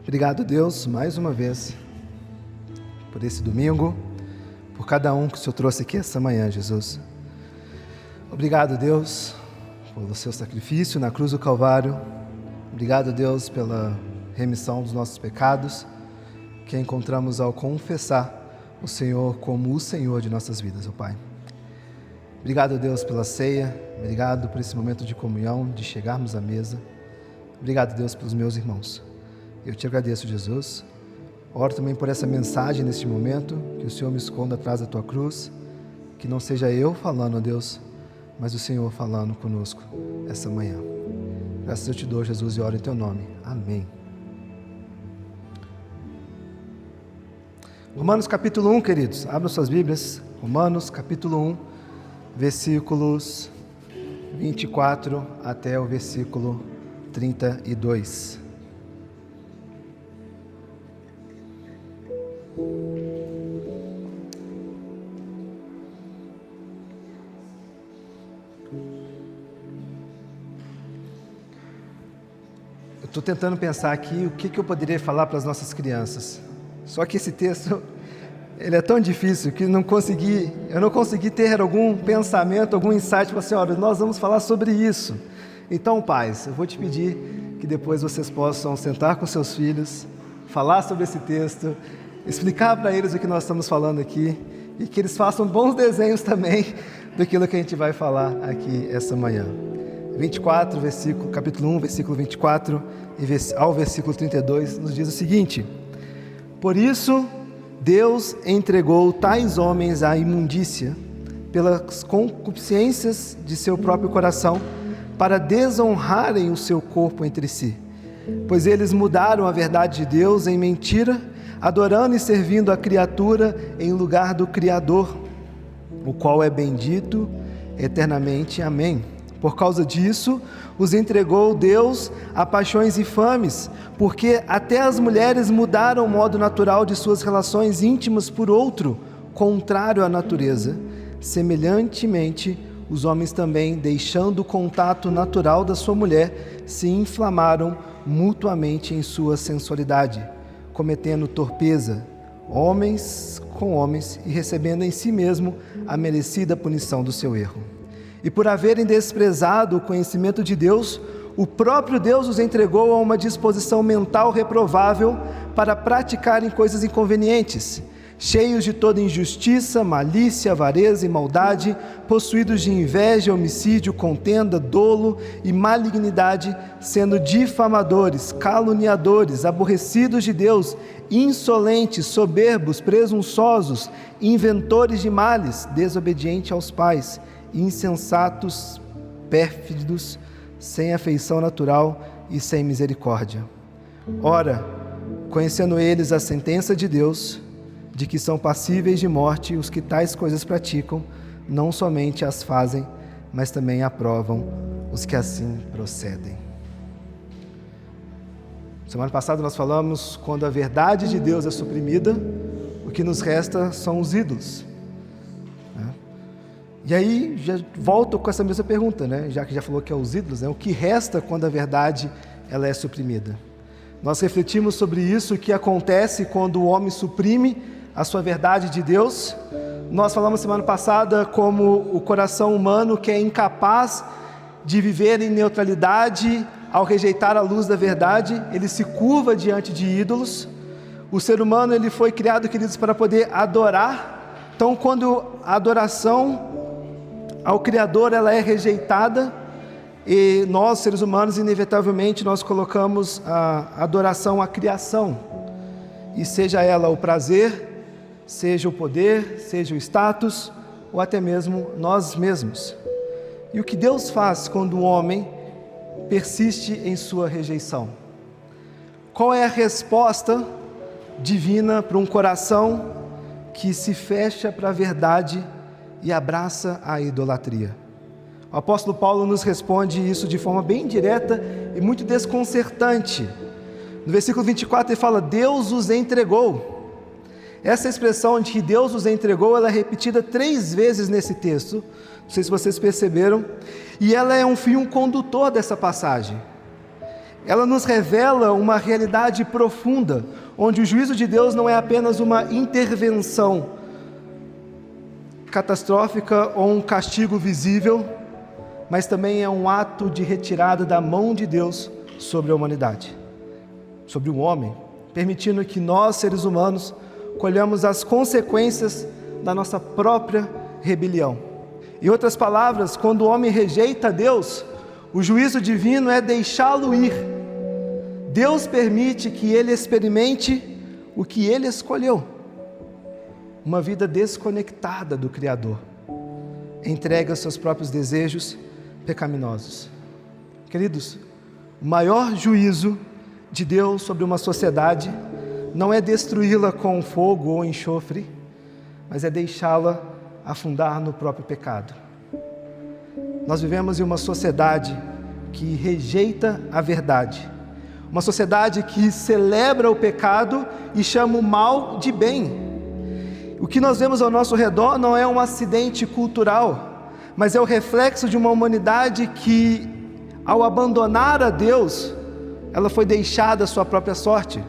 Obrigado, Deus, mais uma vez, por esse domingo, por cada um que o Senhor trouxe aqui essa manhã, Jesus. Obrigado, Deus, pelo seu sacrifício na cruz do Calvário. Obrigado, Deus, pela remissão dos nossos pecados, que encontramos ao confessar o Senhor como o Senhor de nossas vidas, ó Pai. Obrigado, Deus, pela ceia. Obrigado por esse momento de comunhão, de chegarmos à mesa. Obrigado, Deus, pelos meus irmãos. Eu te agradeço, Jesus. Oro também por essa mensagem neste momento, que o Senhor me esconda atrás da tua cruz, que não seja eu falando, ó Deus, mas o Senhor falando conosco essa manhã. Graças eu te dou, Jesus, e oro em teu nome. Amém. Romanos capítulo 1, queridos. Abram suas Bíblias. Romanos capítulo 1, versículos 24 até o versículo 32. Eu estou tentando pensar aqui o que eu poderia falar para as nossas crianças. Só que esse texto, ele é tão difícil que eu não consegui ter algum pensamento, algum insight para assim, olha, nós vamos falar sobre isso. Então, pais, eu vou te pedir que depois vocês possam sentar com seus filhos, falar sobre esse texto, explicar para eles o que nós estamos falando aqui e que eles façam bons desenhos também daquilo que a gente vai falar aqui essa manhã. 24, capítulo 1, versículo 24 ao versículo 32, nos diz o seguinte: por isso, Deus entregou tais homens à imundícia pelas concupiscências de seu próprio coração, para desonrarem o seu corpo entre si. Pois eles mudaram a verdade de Deus em mentira, adorando e servindo a criatura em lugar do Criador, o qual é bendito eternamente. Amém. Por causa disso, os entregou Deus a paixões infames, porque até as mulheres mudaram o modo natural de suas relações íntimas por outro, contrário à natureza. Semelhantemente, os homens também, deixando o contato natural da sua mulher, se inflamaram mutuamente em sua sensualidade, cometendo torpeza, homens com homens, e recebendo em si mesmo a merecida punição do seu erro. E por haverem desprezado o conhecimento de Deus, o próprio Deus os entregou a uma disposição mental reprovável para praticarem coisas inconvenientes, cheios de toda injustiça, malícia, avareza e maldade, possuídos de inveja, homicídio, contenda, dolo e malignidade, sendo difamadores, caluniadores, aborrecidos de Deus, insolentes, soberbos, presunçosos, inventores de males, desobedientes aos pais, insensatos, pérfidos, sem afeição natural e sem misericórdia. Ora, conhecendo eles a sentença de Deus, de que são passíveis de morte os que tais coisas praticam, não somente as fazem, mas também aprovam os que assim procedem. Semana passada nós falamos, quando a verdade de Deus é suprimida, o que nos resta são os ídolos. E aí, já volto com essa mesma pergunta, já que já falou que é os ídolos, o que resta quando a verdade ela é suprimida? Nós refletimos sobre isso, o que acontece quando o homem suprime a sua verdade de Deus. Nós falamos semana passada como o coração humano, que é incapaz de viver em neutralidade ao rejeitar a luz da verdade, ele se curva diante de ídolos. O ser humano ele foi criado, queridos, para poder adorar. Então, quando a adoração ao Criador ela é rejeitada, e nós, seres humanos, inevitavelmente nós colocamos a adoração à criação, e seja ela o prazer, seja o poder, seja o status, ou até mesmo nós mesmos. E o que Deus faz quando o homem persiste em sua rejeição? Qual é a resposta divina para um coração que se fecha para a verdade e abraça a idolatria? O apóstolo Paulo nos responde isso de forma bem direta e muito desconcertante. No versículo 24 ele fala: Deus os entregou. Essa expressão de que Deus os entregou, ela é repetida 3 vezes nesse texto, não sei se vocês perceberam, e ela é um fio condutor dessa passagem. ela nos revela uma realidade profunda, onde o juízo de Deus não é apenas uma intervenção catastrófica ou um castigo visível, mas também é um ato de retirada da mão de Deus sobre a humanidade, sobre o homem, permitindo que nós, seres humanos, colhamos as consequências da nossa própria rebelião. Em outras palavras, quando o homem rejeita Deus, o juízo divino é deixá-lo ir. Deus permite que ele experimente o que ele escolheu, uma vida desconectada do Criador, entregue aos seus próprios desejos pecaminosos. Queridos, o maior juízo de Deus sobre uma sociedade não é destruí-la com fogo ou enxofre, mas é deixá-la afundar no próprio pecado. Nós vivemos em uma sociedade que rejeita a verdade, uma sociedade que celebra o pecado e chama o mal de bem. O que nós vemos ao nosso redor não é um acidente cultural, mas é o reflexo de uma humanidade que, ao abandonar a Deus, ela foi deixada à sua própria sorte.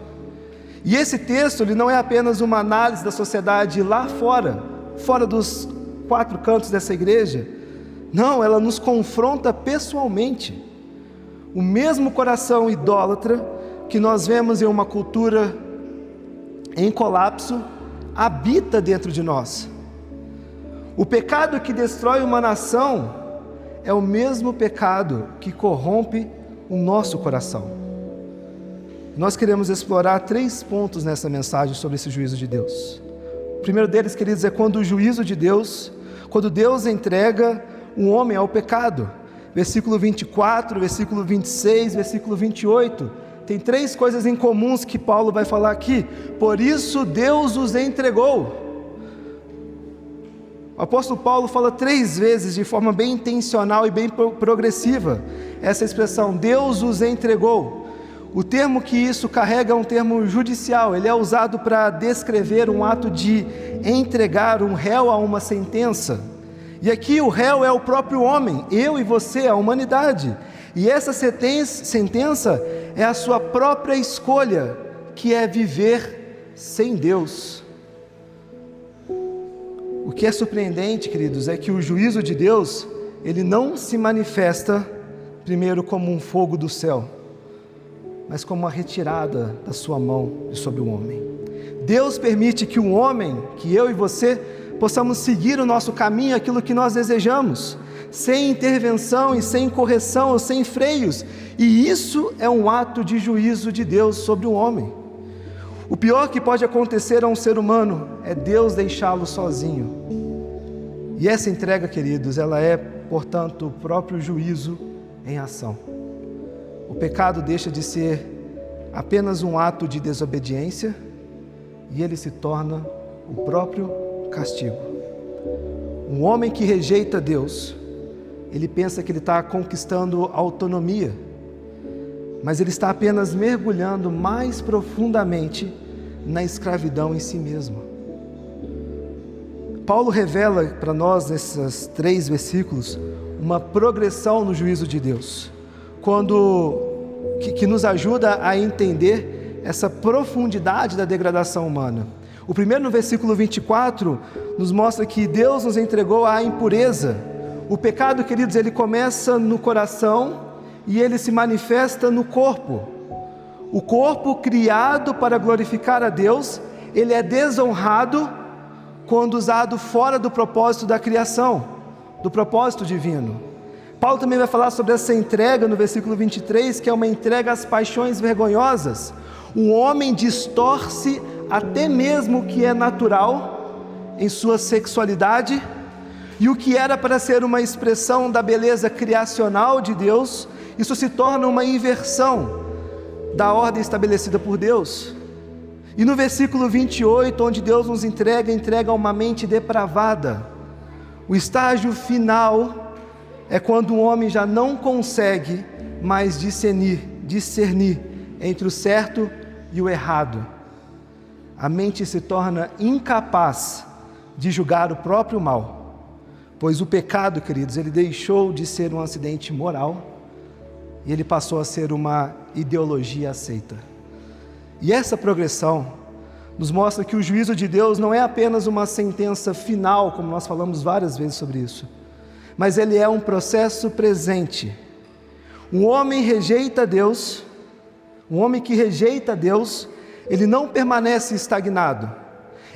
E esse texto ele não é apenas uma análise da sociedade lá fora dos quatro cantos dessa igreja. Não, ela nos confronta pessoalmente. O mesmo coração idólatra que nós vemos em uma cultura em colapso habita dentro de nós. O pecado que destrói uma nação é o mesmo pecado que corrompe o nosso coração. Nós queremos explorar 3 pontos nessa mensagem sobre esse juízo de Deus. O primeiro deles, queridos, é quando o juízo de Deus, quando Deus entrega um homem ao pecado. Versículo 24, versículo 26, versículo 28. Tem 3 coisas em comuns que Paulo vai falar aqui. Por isso Deus os entregou. O apóstolo Paulo fala 3 vezes, de forma bem intencional e bem progressiva, essa expressão, Deus os entregou. O termo que isso carrega é um termo judicial, ele é usado para descrever um ato de entregar um réu a uma sentença. E aqui o réu é o próprio homem, eu e você, a humanidade. E essa sentença é a sua própria escolha, que é viver sem Deus. O que é surpreendente, queridos, é que o juízo de Deus, ele não se manifesta primeiro como um fogo do céu, mas como uma retirada da sua mão sobre o homem. Deus permite que o homem, que eu e você, possamos seguir o nosso caminho, aquilo que nós desejamos, sem intervenção e sem correção ou sem freios, e isso é um ato de juízo de Deus sobre o homem. O pior que pode acontecer a um ser humano é Deus deixá-lo sozinho. E essa entrega, queridos, ela é, portanto, o próprio juízo em ação. O pecado deixa de ser apenas um ato de desobediência e ele se torna o próprio castigo. Um homem que rejeita Deus, ele pensa que ele está conquistando autonomia, mas ele está apenas mergulhando mais profundamente na escravidão em si mesmo. Paulo revela para nós, nesses 3 versículos, uma progressão no juízo de Deus, que nos ajuda a entender essa profundidade da degradação humana. O primeiro, no versículo 24, nos mostra que Deus nos entregou à impureza. O pecado, queridos, ele começa no coração e ele se manifesta no corpo. O corpo criado para glorificar a Deus, ele é desonrado quando usado fora do propósito da criação, do propósito divino. Paulo também vai falar sobre essa entrega no versículo 23, que é uma entrega às paixões vergonhosas. O homem distorce até mesmo o que é natural em sua sexualidade, e o que era para ser uma expressão da beleza criacional de Deus, isso se torna uma inversão da ordem estabelecida por Deus. E no versículo 28, onde Deus nos entrega uma mente depravada. O estágio final é quando o homem já não consegue mais discernir entre o certo e o errado. A mente se torna incapaz de julgar o próprio mal, pois o pecado, queridos, ele deixou de ser um acidente moral e ele passou a ser uma ideologia aceita. E essa progressão nos mostra que o juízo de Deus não é apenas uma sentença final, como nós falamos várias vezes sobre isso, mas ele é um processo presente. Um homem rejeita Deus, um homem que rejeita Deus, ele não permanece estagnado,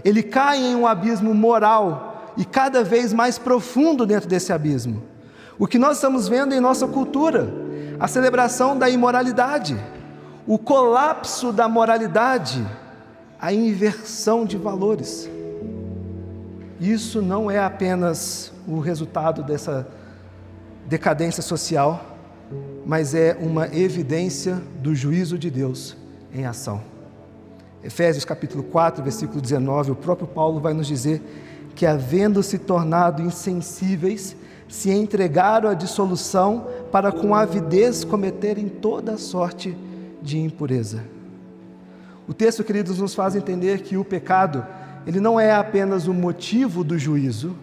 ele cai em um abismo moral e cada vez mais profundo dentro desse abismo. O que nós estamos vendo em nossa cultura, a celebração da imoralidade, o colapso da moralidade, a inversão de valores. Isso não é apenas o resultado dessa decadência social, mas é uma evidência do juízo de Deus em ação. Efésios capítulo 4, versículo 19, o próprio Paulo vai nos dizer que, havendo se tornado insensíveis, se entregaram à dissolução para com avidez cometerem toda a sorte de impureza. O texto, queridos, nos faz entender que o pecado, ele não é apenas o motivo do juízo,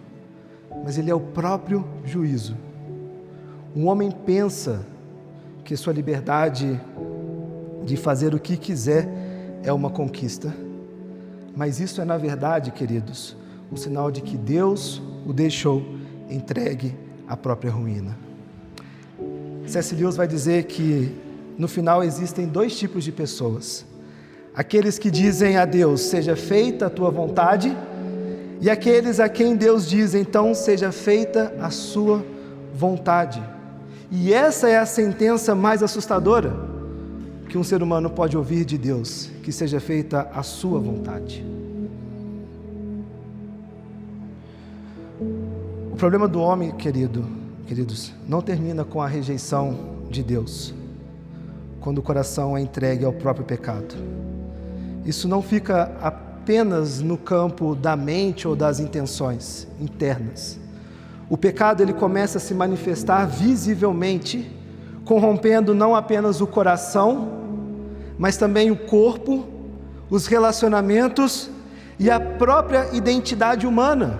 mas ele é o próprio juízo. Um homem pensa que sua liberdade de fazer o que quiser é uma conquista, mas isso é, na verdade, queridos, um sinal de que Deus o deixou entregue à própria ruína. C.S. Lewis vai dizer que no final existem dois tipos de pessoas: aqueles que dizem a Deus, seja feita a tua vontade, e aqueles a quem Deus diz, então seja feita a sua vontade. E essa é a sentença mais assustadora que um ser humano pode ouvir de Deus, que seja feita a sua vontade. O problema do homem, queridos, não termina com a rejeição de Deus, quando o coração é entregue ao próprio pecado. Isso não fica apenas no campo da mente ou das intenções internas. O pecado, ele começa a se manifestar visivelmente, corrompendo não apenas o coração, mas também o corpo, os relacionamentos e a própria identidade humana.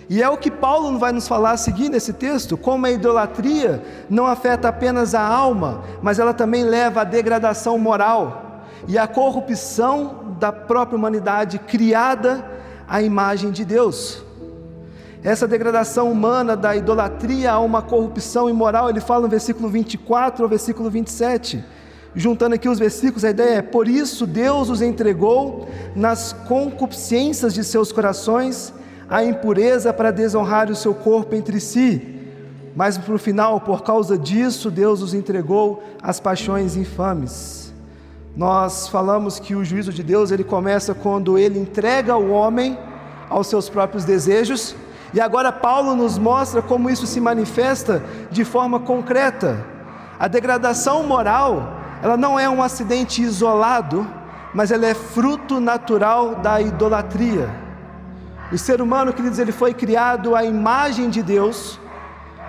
E é o que Paulo vai nos falar a seguir nesse texto, como a idolatria não afeta apenas a alma, mas ela também leva à degradação moral e à corrupção da própria humanidade criada à imagem de Deus. Essa degradação humana da idolatria a uma corrupção imoral, ele fala no versículo 24 ao versículo 27, juntando aqui os versículos, a ideia é: por isso Deus os entregou nas concupiscências de seus corações, a impureza para desonrar o seu corpo entre si, mas no final, por causa disso, Deus os entregou às paixões infames. Nós falamos que o juízo de Deus, ele começa quando ele entrega o homem aos seus próprios desejos, e agora Paulo nos mostra como isso se manifesta de forma concreta. A degradação moral, ela não é um acidente isolado, mas ela é fruto natural da idolatria. O ser humano, queridos, ele foi criado à imagem de Deus,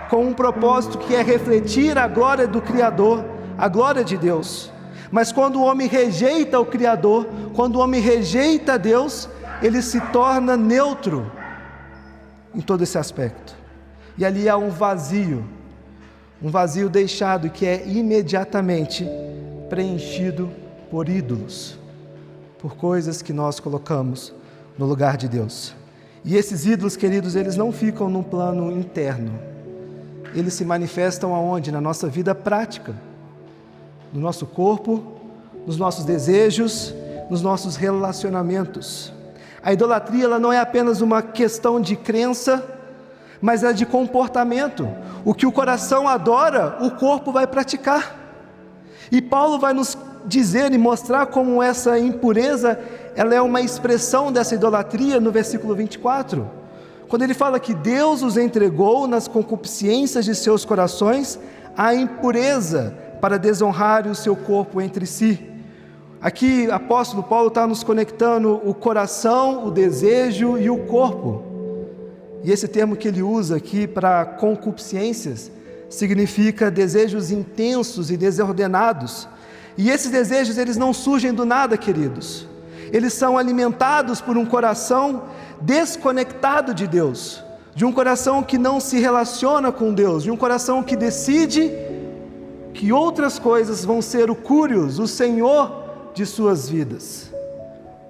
com um propósito que é refletir a glória do Criador, a glória de Deus. Mas quando o homem rejeita o Criador, quando o homem rejeita Deus, ele se torna neutro em todo esse aspecto. E ali há um vazio deixado que é imediatamente preenchido por ídolos, por coisas que nós colocamos no lugar de Deus. E esses ídolos, queridos, eles não ficam num plano interno, eles se manifestam aonde? Na nossa vida prática, no nosso corpo, nos nossos desejos, nos nossos relacionamentos. A idolatria, ela não é apenas uma questão de crença, mas é de comportamento. O que o coração adora, o corpo vai praticar. E Paulo vai nos dizer e mostrar como essa impureza, ela é uma expressão dessa idolatria no versículo 24, quando ele fala que Deus os entregou nas concupiscências de seus corações a impureza para desonrar o seu corpo entre si. Aqui, o apóstolo Paulo está nos conectando o coração, o desejo e o corpo. E esse termo que ele usa aqui para concupiscências significa desejos intensos e desordenados. E esses desejos, eles não surgem do nada, queridos. Eles são alimentados por um coração desconectado de Deus, de um coração que não se relaciona com Deus, de um coração que decide que outras coisas vão ser o Curios, o Senhor de suas vidas.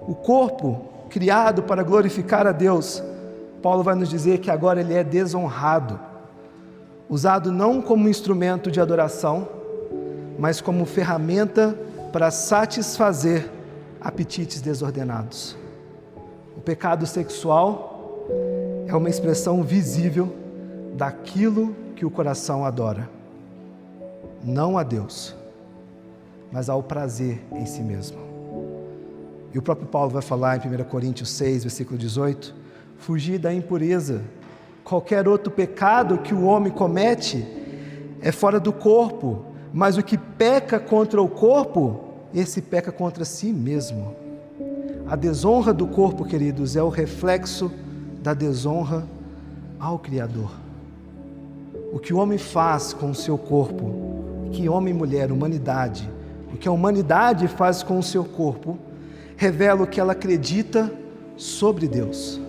O corpo criado para glorificar a Deus, Paulo vai nos dizer que agora ele é desonrado, usado não como instrumento de adoração, mas como ferramenta para satisfazer apetites desordenados. O pecado sexual é uma expressão visível daquilo que o coração adora, não a Deus, mas ao prazer em si mesmo. E o próprio Paulo vai falar em 1 Coríntios 6, versículo 18, fugir da impureza. Qualquer outro pecado que o homem comete é fora do corpo, mas o que peca contra o corpo, esse peca contra si mesmo. A desonra do corpo, queridos, é o reflexo da desonra ao Criador. O que o homem faz com o seu corpo, que homem e mulher, humanidade, o que a humanidade faz com o seu corpo, revela o que ela acredita sobre Deus.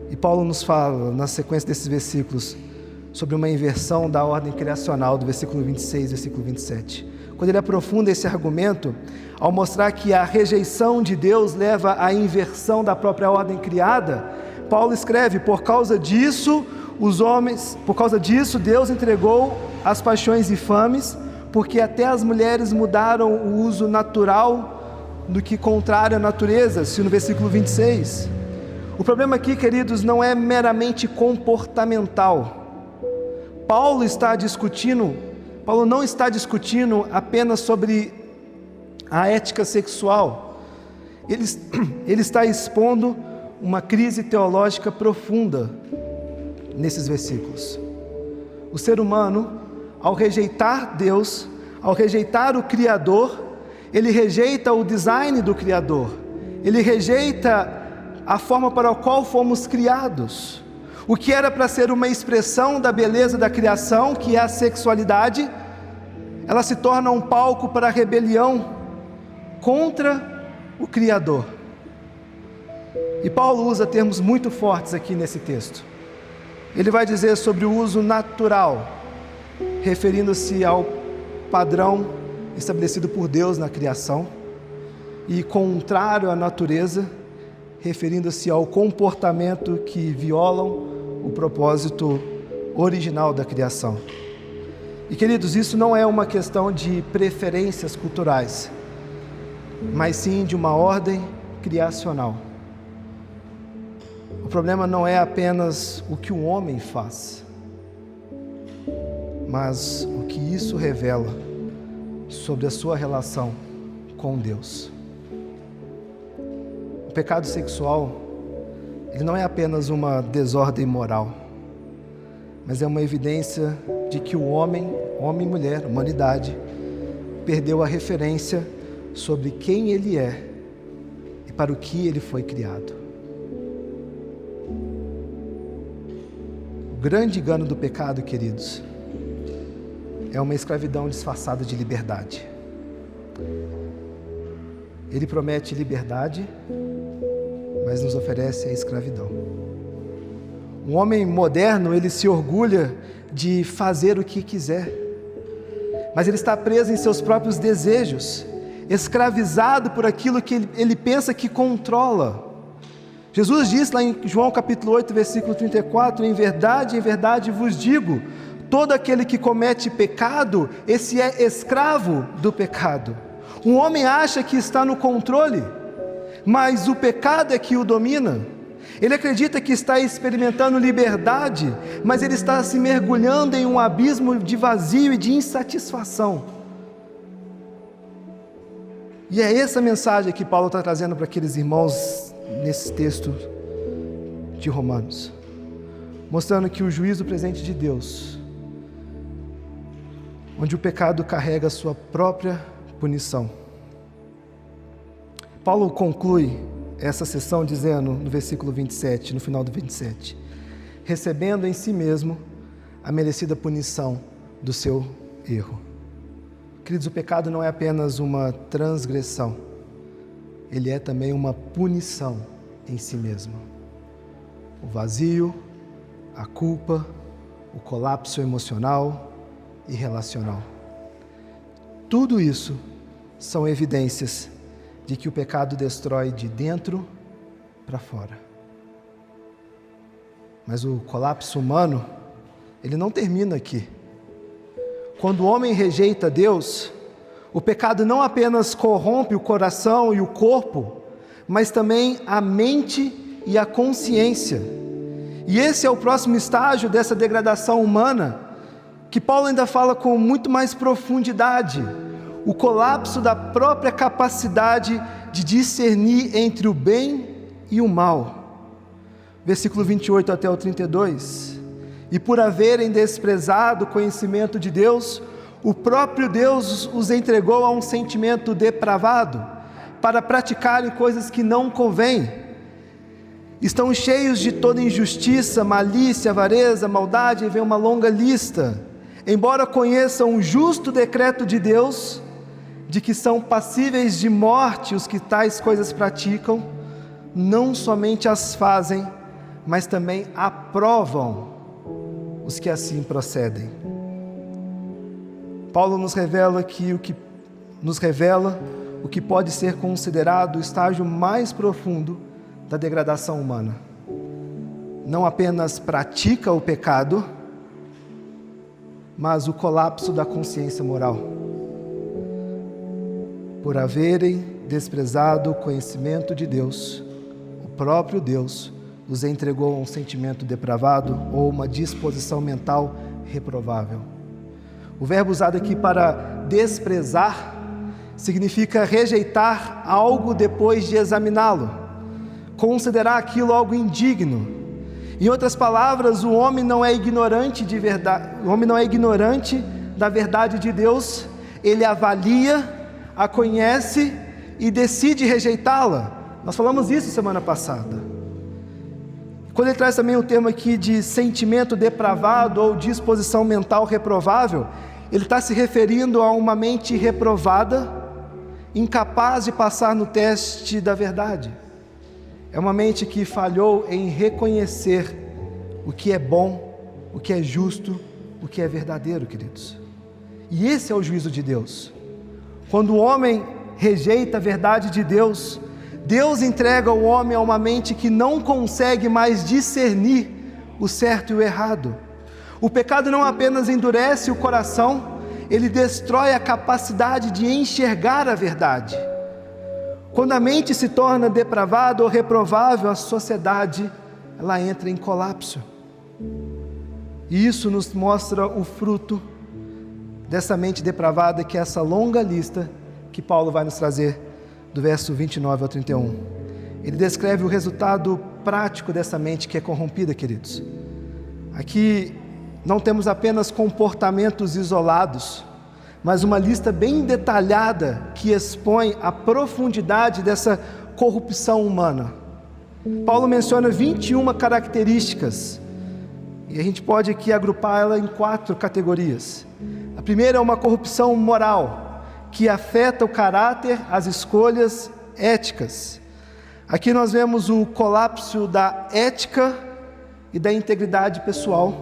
E Paulo nos fala, na sequência desses versículos, sobre uma inversão da ordem criacional, do versículo 26 e versículo 27. Quando ele aprofunda esse argumento, ao mostrar que a rejeição de Deus leva à inversão da própria ordem criada, Paulo escreve, por causa disso, Deus entregou as paixões infames, porque até as mulheres mudaram o uso natural do que contrário à natureza, se no versículo 26. O problema aqui, queridos, não é meramente comportamental. Paulo não está discutindo apenas sobre a ética sexual. Ele está expondo uma crise teológica profunda nesses versículos. O ser humano, ao rejeitar Deus, ao rejeitar o Criador, ele rejeita o design do Criador, ele rejeita a forma para a qual fomos criados. O que era para ser uma expressão da beleza da criação, que é a sexualidade, ela se torna um palco para a rebelião contra o Criador. E Paulo usa termos muito fortes aqui nesse texto. Ele vai dizer sobre o uso natural, referindo-se ao padrão estabelecido por Deus na criação, e contrário à natureza, referindo-se ao comportamento que violam o propósito original da criação. E queridos, isso não é uma questão de preferências culturais, mas sim de uma ordem criacional. O problema não é apenas o que o homem faz, mas o que isso revela sobre a sua relação com Deus. O pecado sexual, ele não é apenas uma desordem moral, mas é uma evidência de que o homem e mulher, humanidade, perdeu a referência sobre quem ele é e para o que ele foi criado. O grande engano do pecado, queridos, é uma escravidão disfarçada de liberdade. Ele promete liberdade, mas nos oferece a escravidão. Um homem moderno, ele se orgulha de fazer o que quiser, mas ele está preso em seus próprios desejos, escravizado por aquilo que ele pensa que controla. Jesus diz lá em João capítulo 8, versículo 34, em verdade vos digo, todo aquele que comete pecado, esse é escravo do pecado. Um homem acha que está no controle, mas o pecado é que o domina. Ele acredita que está experimentando liberdade, mas ele está se mergulhando em um abismo de vazio e de insatisfação. E é essa mensagem que Paulo está trazendo para aqueles irmãos nesse texto de Romanos, mostrando que o juízo presente de Deus, onde o pecado carrega a sua própria punição. Paulo conclui essa sessão dizendo no versículo 27, no final do 27, recebendo em si mesmo a merecida punição do seu erro. Queridos, o pecado não é apenas uma transgressão, ele é também uma punição em si mesmo. O vazio, a culpa, o colapso emocional e relacional. Tudo isso são evidências de que o pecado destrói de dentro para fora. Mas o colapso humano, ele não termina aqui. Quando o homem rejeita Deus, o pecado não apenas corrompe o coração e o corpo, mas também a mente e a consciência. E esse é o próximo estágio dessa degradação humana, que Paulo ainda fala com muito mais profundidade: o colapso da própria capacidade de discernir entre o bem e o mal. Versículo 28 até o 32. E por haverem desprezado o conhecimento de Deus, o próprio Deus os entregou a um sentimento depravado, para praticarem coisas que não convêm. Estão cheios de toda injustiça, malícia, avareza, maldade, e vem uma longa lista. Embora conheçam o justo decreto de Deus, de que são passíveis de morte os que tais coisas praticam, não somente as fazem, mas também aprovam os que assim procedem. Paulo nos revela o que pode ser considerado o estágio mais profundo da degradação humana. Não apenas pratica o pecado, mas o colapso da consciência moral. Por haverem desprezado o conhecimento de Deus, o próprio Deus os entregou a um sentimento depravado ou uma disposição mental reprovável. O verbo usado aqui para desprezar significa rejeitar algo depois de examiná-lo, considerar aquilo algo indigno. Em outras palavras, o homem não é ignorante de verdade, o homem não é ignorante da verdade de Deus, ele avalia, a conhece e decide rejeitá-la. Nós falamos isso semana passada. Quando ele traz também o termo aqui de sentimento depravado ou disposição mental reprovável, ele está se referindo a uma mente reprovada, incapaz de passar no teste da verdade. É uma mente que falhou em reconhecer o que é bom, o que é justo, o que é verdadeiro, queridos. E esse é o juízo de Deus. Quando o homem rejeita a verdade de Deus, Deus entrega o homem a uma mente que não consegue mais discernir o certo e o errado. O pecado não apenas endurece o coração, ele destrói a capacidade de enxergar a verdade. Quando a mente se torna depravada ou reprovável, a sociedade ela entra em colapso. E isso nos mostra o fruto dessa mente depravada, que é essa longa lista que Paulo vai nos trazer do verso 29 ao 31. Ele descreve o resultado prático dessa mente que é corrompida, queridos. Aqui não temos apenas comportamentos isolados, mas uma lista bem detalhada que expõe a profundidade dessa corrupção humana. Paulo menciona 21 características, e a gente pode aqui agrupar ela em 4 categorias. A primeira é uma corrupção moral, que afeta o caráter, as escolhas éticas. Aqui nós vemos o colapso da ética e da integridade pessoal,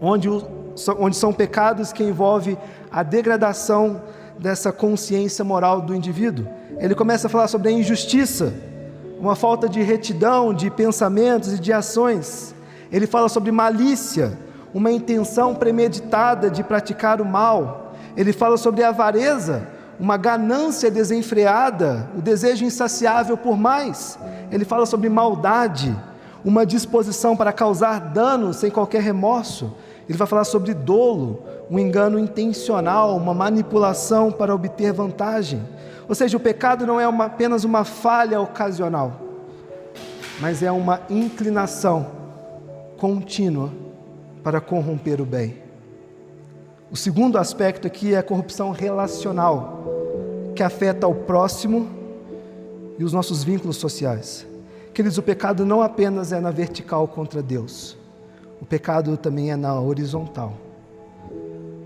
onde são pecados que envolvem a degradação dessa consciência moral do indivíduo. Ele começa a falar sobre a injustiça, uma falta de retidão de pensamentos e de ações. Ele fala sobre malícia, uma intenção premeditada de praticar o mal. Ele fala sobre a avareza, uma ganância desenfreada, o desejo insaciável por mais. Ele fala sobre maldade, uma disposição para causar dano sem qualquer remorso. Ele vai falar sobre dolo, um engano intencional, uma manipulação para obter vantagem. Ou seja, o pecado não é apenas uma falha ocasional, mas é uma inclinação contínua para corromper o bem. O segundo aspecto aqui é a corrupção relacional, que afeta o próximo e os nossos vínculos sociais. Queridos, o pecado não apenas é na vertical contra Deus, o pecado também é na horizontal,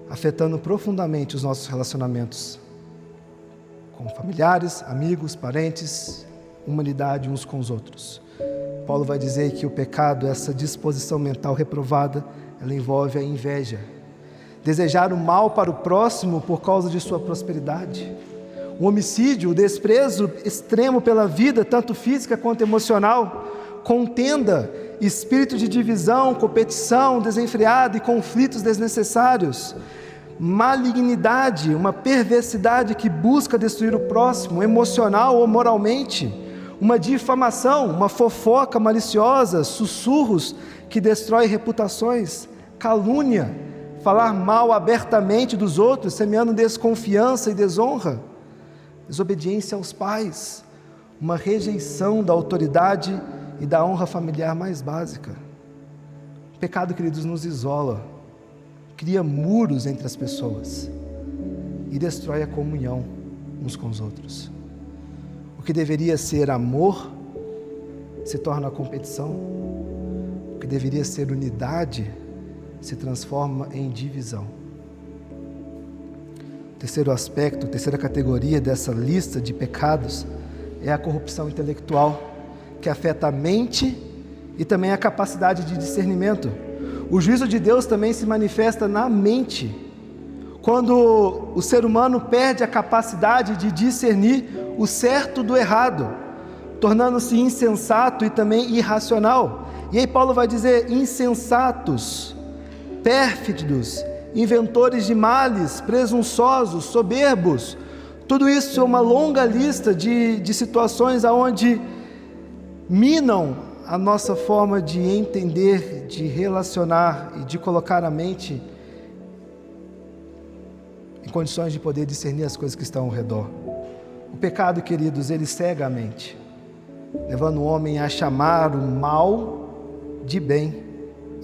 afetando profundamente os nossos relacionamentos com familiares, amigos, parentes, humanidade uns com os outros. Paulo vai dizer que o pecado, essa disposição mental reprovada, ela envolve a inveja. Desejar o mal para o próximo por causa de sua prosperidade. O homicídio, o desprezo extremo pela vida, tanto física quanto emocional. Contenda, espírito de divisão, competição desenfreada e conflitos desnecessários. Malignidade, uma perversidade que busca destruir o próximo, emocional ou moralmente. Uma difamação, uma fofoca maliciosa, sussurros que destrói reputações. Calúnia, falar mal abertamente dos outros, semeando desconfiança e desonra. Desobediência aos pais, uma rejeição da autoridade e da honra familiar mais básica. O pecado, queridos, nos isola, cria muros entre as pessoas e destrói a comunhão uns com os outros. O que deveria ser amor se torna competição. O que deveria ser unidade se transforma em divisão. O terceiro aspecto, a terceira categoria dessa lista de pecados é a corrupção intelectual, que afeta a mente e também a capacidade de discernimento. O juízo de Deus também se manifesta na mente, quando o ser humano perde a capacidade de discernir o certo do errado, tornando-se insensato e também irracional. E aí Paulo vai dizer: insensatos, pérfidos, inventores de males, presunçosos, soberbos. Tudo isso é uma longa lista de situações onde minam a nossa forma de entender, de relacionar e de colocar a mente em condições de poder discernir as coisas que estão ao redor. O pecado, queridos, ele cega a mente, levando o homem a chamar o mal de bem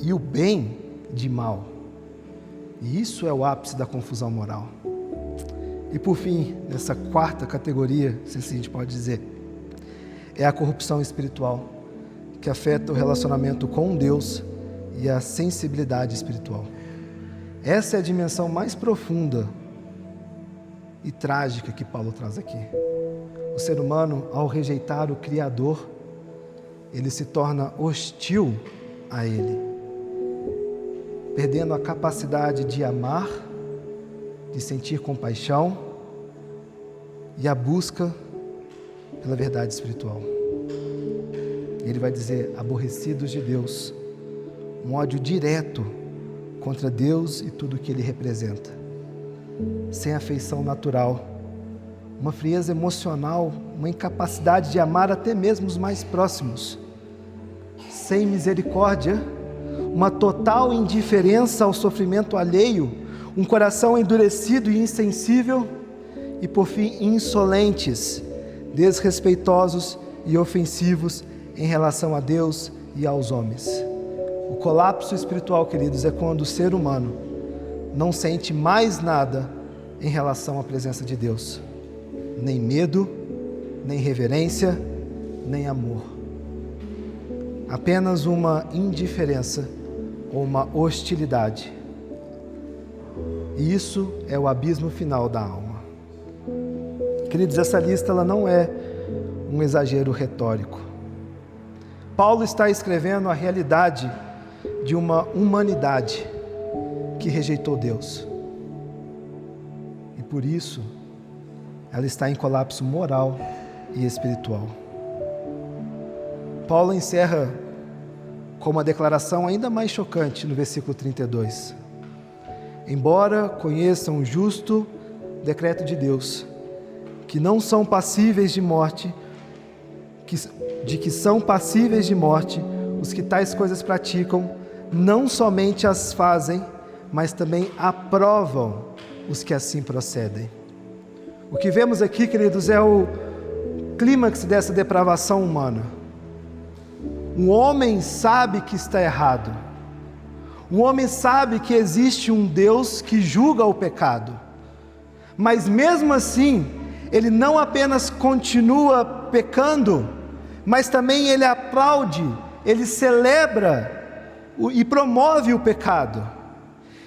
e o bem de mal. E isso é o ápice da confusão moral. E por fim, nessa quarta categoria, se assim a gente pode dizer, é a corrupção espiritual, que afeta o relacionamento com Deus e a sensibilidade espiritual. Essa é a dimensão mais profunda e trágica que Paulo traz aqui. O ser humano, ao rejeitar o Criador, ele se torna hostil a Ele, perdendo a capacidade de amar, de sentir compaixão e a busca pela verdade espiritual. Ele vai dizer: aborrecidos de Deus, um ódio direto contra Deus e tudo o que Ele representa, sem afeição natural, uma frieza emocional, uma incapacidade de amar até mesmo os mais próximos, sem misericórdia, uma total indiferença ao sofrimento alheio, um coração endurecido e insensível, e por fim insolentes, desrespeitosos e ofensivos em relação a Deus e aos homens. O colapso espiritual, queridos, é quando o ser humano não sente mais nada em relação à presença de Deus, nem medo, nem reverência, nem amor. Apenas uma indiferença ou uma hostilidade. E isso é o abismo final da alma. Queridos, essa lista ela não é um exagero retórico. Paulo está escrevendo a realidade de uma humanidade que rejeitou Deus. E por isso, ela está em colapso moral e espiritual. Paulo encerra com uma declaração ainda mais chocante no versículo 32. Embora conheçam o justo decreto de Deus, que não são passíveis de morte, de que são passíveis de morte os que tais coisas praticam, não somente as fazem, mas também aprovam os que assim procedem. O que vemos aqui, queridos, é o clímax dessa depravação humana. Um homem sabe que está errado. Um homem sabe que existe um Deus que julga o pecado. Mas mesmo assim, ele não apenas continua pecando, mas também ele aplaude, ele celebra e promove o pecado.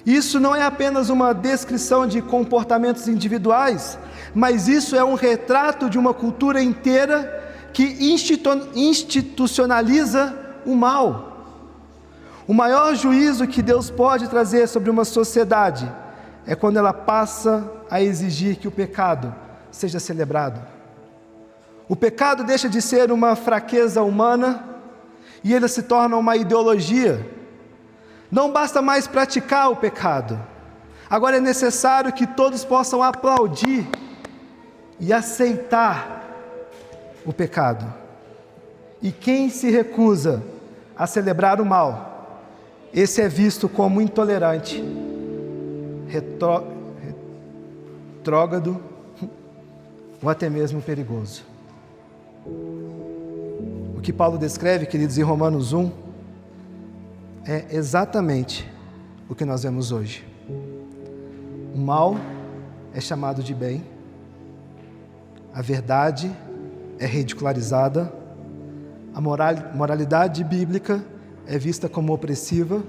Isso não é apenas uma descrição de comportamentos individuais, mas isso é um retrato de uma cultura inteira que institucionaliza o mal. O maior juízo que Deus pode trazer sobre uma sociedade é quando ela passa a exigir que o pecado seja celebrado. O pecado deixa de ser uma fraqueza humana e ele se torna uma ideologia. Não basta mais praticar o pecado. Agora é necessário que todos possam aplaudir e aceitar o pecado. E quem se recusa a celebrar o mal, esse é visto como intolerante, retrógrado ou até mesmo perigoso. O que Paulo descreve, queridos, em Romanos 1, é exatamente o que nós vemos hoje. O mal é chamado de bem, a verdade é ridicularizada, a moralidade bíblica é vista como opressiva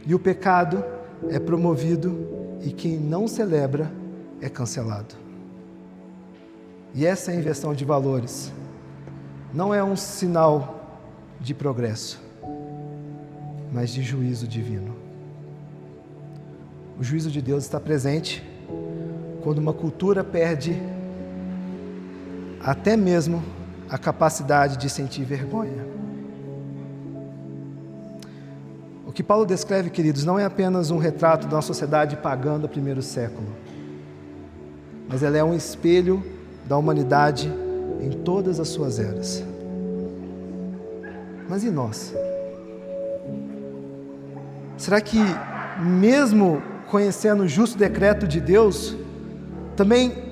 e o pecado é promovido e quem não celebra é cancelado. E essa inversão de valores não é um sinal de progresso, mas de juízo divino. O juízo de Deus está presente quando uma cultura perde até mesmo a capacidade de sentir vergonha. O que Paulo descreve, queridos, não é apenas um retrato de uma sociedade pagã do primeiro século, mas ela é um espelho da humanidade em todas as suas eras. Mas e nós? Será que, mesmo conhecendo o justo decreto de Deus, também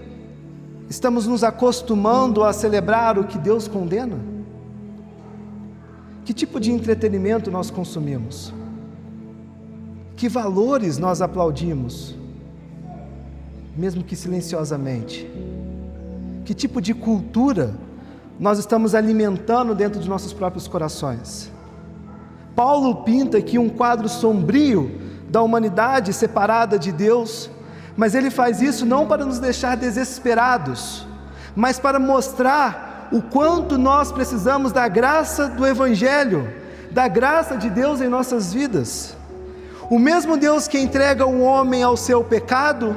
estamos nos acostumando a celebrar o que Deus condena? Que tipo de entretenimento nós consumimos? Que valores nós aplaudimos, mesmo que silenciosamente? Que tipo de cultura nós estamos alimentando dentro de nossos próprios corações? Paulo pinta aqui um quadro sombrio da humanidade separada de Deus, mas ele faz isso não para nos deixar desesperados, mas para mostrar o quanto nós precisamos da graça do Evangelho, da graça de Deus em nossas vidas. O mesmo Deus que entrega o homem ao seu pecado,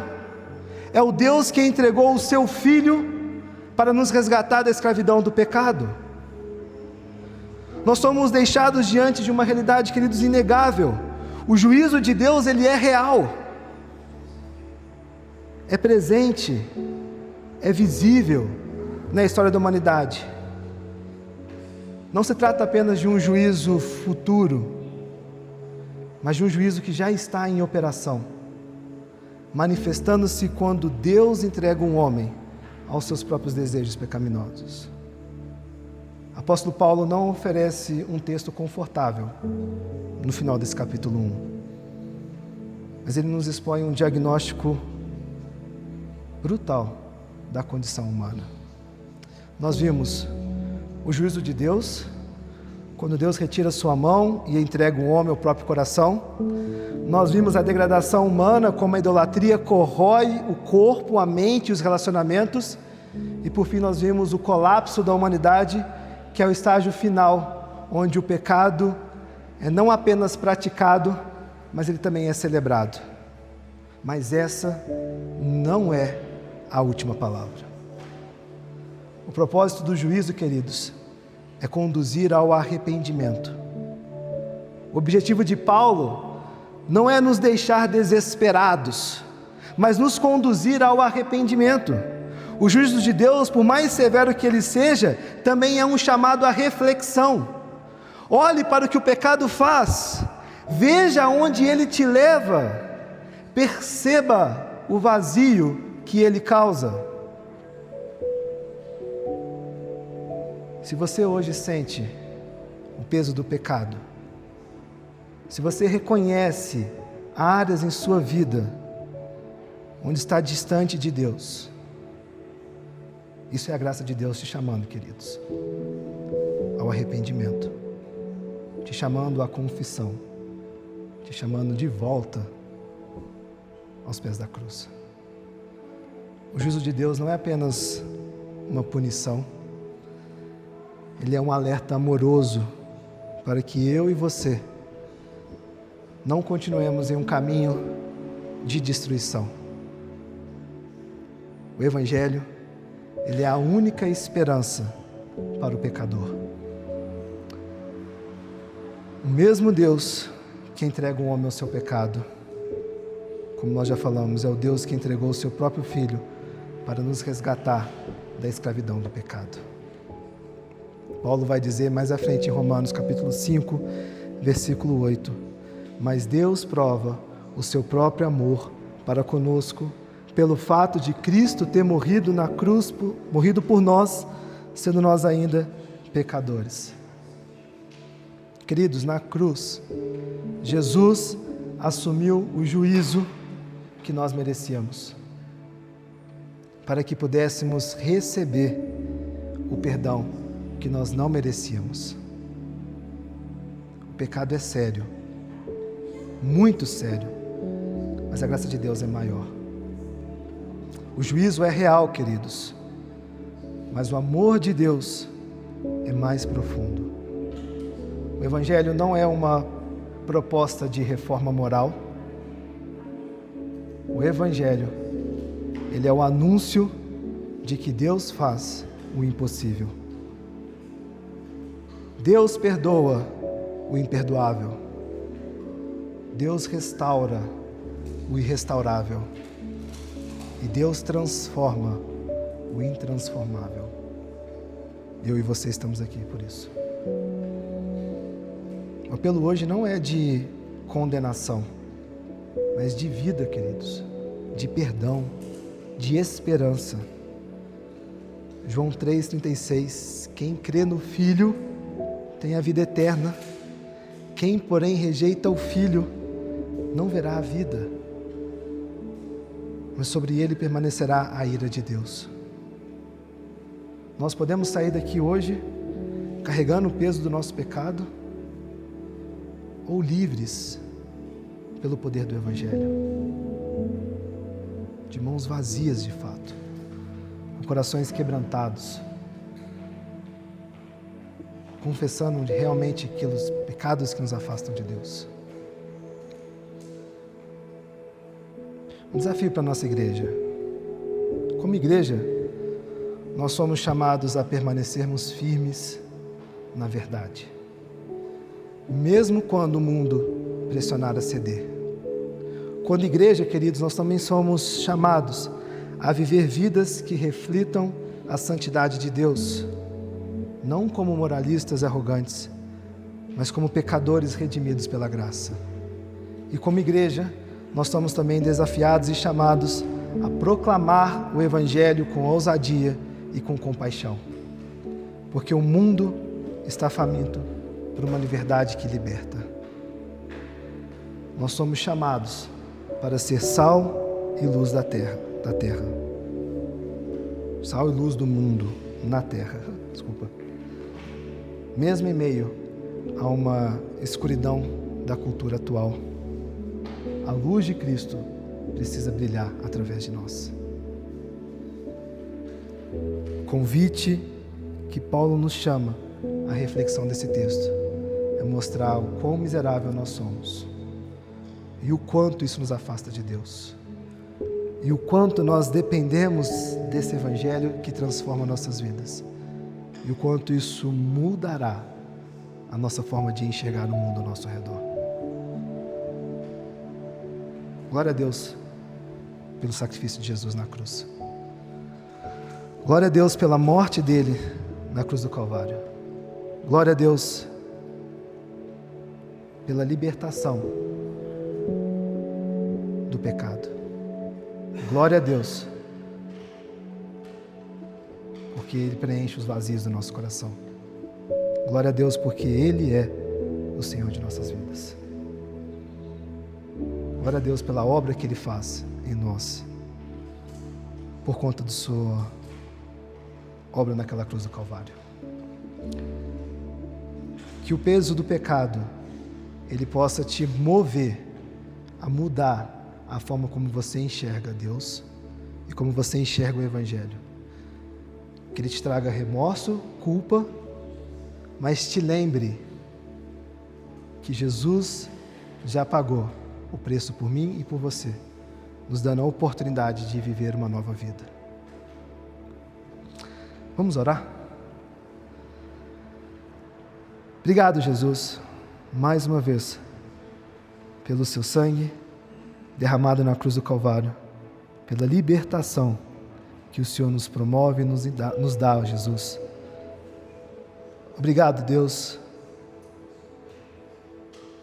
é o Deus que entregou o seu Filho para nos resgatar da escravidão do pecado. Nós somos deixados diante de uma realidade, queridos, inegável. O juízo de Deus, ele é real, é presente, é visível na história da humanidade. Não se trata apenas de um juízo futuro, mas de um juízo que já está em operação, manifestando-se quando Deus entrega um homem aos seus próprios desejos pecaminosos. Apóstolo Paulo não oferece um texto confortável no final desse capítulo 1, mas ele nos expõe um diagnóstico brutal da condição humana. Nós vimos o juízo de Deus, quando Deus retira sua mão e entrega um homem ao próprio coração. Nós vimos a degradação humana, como a idolatria corrói o corpo, a mente e os relacionamentos. E por fim nós vimos o colapso da humanidade, que é o estágio final, onde o pecado é não apenas praticado, mas ele também é celebrado. Mas essa não é a última palavra. O propósito do juízo, queridos, é conduzir ao arrependimento. O objetivo de Paulo não é nos deixar desesperados, mas nos conduzir ao arrependimento. O juízo de Deus, por mais severo que ele seja, também é um chamado à reflexão. Olhe para o que o pecado faz, veja aonde ele te leva, perceba o vazio que ele causa. Se você hoje sente o peso do pecado, se você reconhece áreas em sua vida onde está distante de Deus, isso é a graça de Deus te chamando, queridos, ao arrependimento, te chamando à confissão, te chamando de volta aos pés da cruz. O juízo de Deus não é apenas uma punição, ele é um alerta amoroso para que eu e você não continuemos em um caminho de destruição. O Evangelho, ele é a única esperança para o pecador. O mesmo Deus que entrega o homem ao seu pecado, como nós já falamos, é o Deus que entregou o seu próprio Filho para nos resgatar da escravidão do pecado. Paulo vai dizer mais à frente em Romanos capítulo 5, versículo 8: mas Deus prova o seu próprio amor para conosco pelo fato de Cristo ter morrido na cruz, morrido por nós, sendo nós ainda pecadores. Queridos, na cruz, Jesus assumiu o juízo que nós merecíamos, para que pudéssemos receber o perdão que nós não merecíamos. O pecado é sério, muito sério, mas a graça de Deus é maior. O juízo é real, queridos, mas o amor de Deus é mais profundo. O Evangelho não é uma proposta de reforma moral. O Evangelho, ele é o anúncio de que Deus faz o impossível. Deus perdoa o imperdoável. Deus restaura o irrestaurável. E Deus transforma o intransformável. Eu e você estamos aqui por isso. O apelo hoje não é de condenação, mas de vida, queridos, de perdão, de esperança. João 3,36: quem crê no Filho tem a vida eterna. Quem, porém, rejeita o Filho não verá a vida, mas sobre ele permanecerá a ira de Deus. Nós podemos sair daqui hoje carregando o peso do nosso pecado, ou livres pelo poder do Evangelho, de mãos vazias de fato, com corações quebrantados, confessando realmente aqueles pecados que nos afastam de Deus. Um desafio para a nossa igreja. Como igreja, nós somos chamados a permanecermos firmes na verdade, mesmo quando o mundo pressionar a ceder. Quando igreja, queridos, nós também somos chamados a viver vidas que reflitam a santidade de Deus, não como moralistas arrogantes, mas como pecadores redimidos pela graça. E como igreja, nós estamos também desafiados e chamados a proclamar o Evangelho com ousadia e com compaixão, porque o mundo está faminto por uma liberdade que liberta. Nós somos chamados para ser sal e luz da terra. Sal e luz do mundo na terra. Mesmo em meio a uma escuridão da cultura atual, a luz de Cristo precisa brilhar através de nós. O convite que Paulo nos chama à reflexão desse texto é mostrar o quão miserável nós somos e o quanto isso nos afasta de Deus e o quanto nós dependemos desse Evangelho que transforma nossas vidas e o quanto isso mudará a nossa forma de enxergar o mundo ao nosso redor. Glória a Deus pelo sacrifício de Jesus na cruz. Glória a Deus pela morte dele na cruz do Calvário. Glória a Deus pela libertação do pecado. Glória a Deus porque Ele preenche os vazios do nosso coração. Glória a Deus porque Ele é o Senhor de nossas vidas. Glória a Deus pela obra que Ele faz em nós, por conta de sua obra naquela cruz do Calvário. Que o peso do pecado, ele possa te mover a mudar a forma como você enxerga Deus e como você enxerga o Evangelho. Que Ele te traga remorso, culpa, mas te lembre que Jesus já pagou o preço por mim e por você, nos dando a oportunidade de viver uma nova vida. Vamos orar? Obrigado, Jesus, mais uma vez, pelo seu sangue derramado na cruz do Calvário, pela libertação que o Senhor nos promove e nos dá, Jesus. Obrigado, Deus,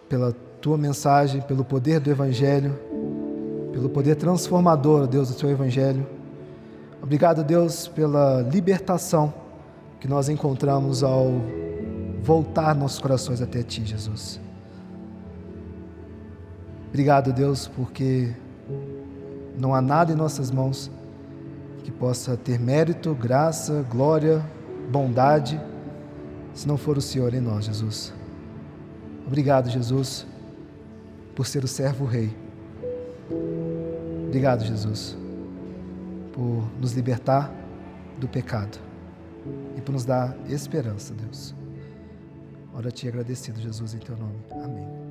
pela tua mensagem, pelo poder do Evangelho, pelo poder transformador, Deus, do teu Evangelho. Obrigado, Deus, pela libertação que nós encontramos ao voltar nossos corações até ti, Jesus. Obrigado, Deus, porque não há nada em nossas mãos que possa ter mérito, graça, glória, bondade, se não for o Senhor em nós, Jesus. Obrigado, Jesus, por ser o servo-rei. Obrigado, Jesus, por nos libertar do pecado e por nos dar esperança, Deus. Ora a ti agradecido, Jesus, em teu nome. Amém.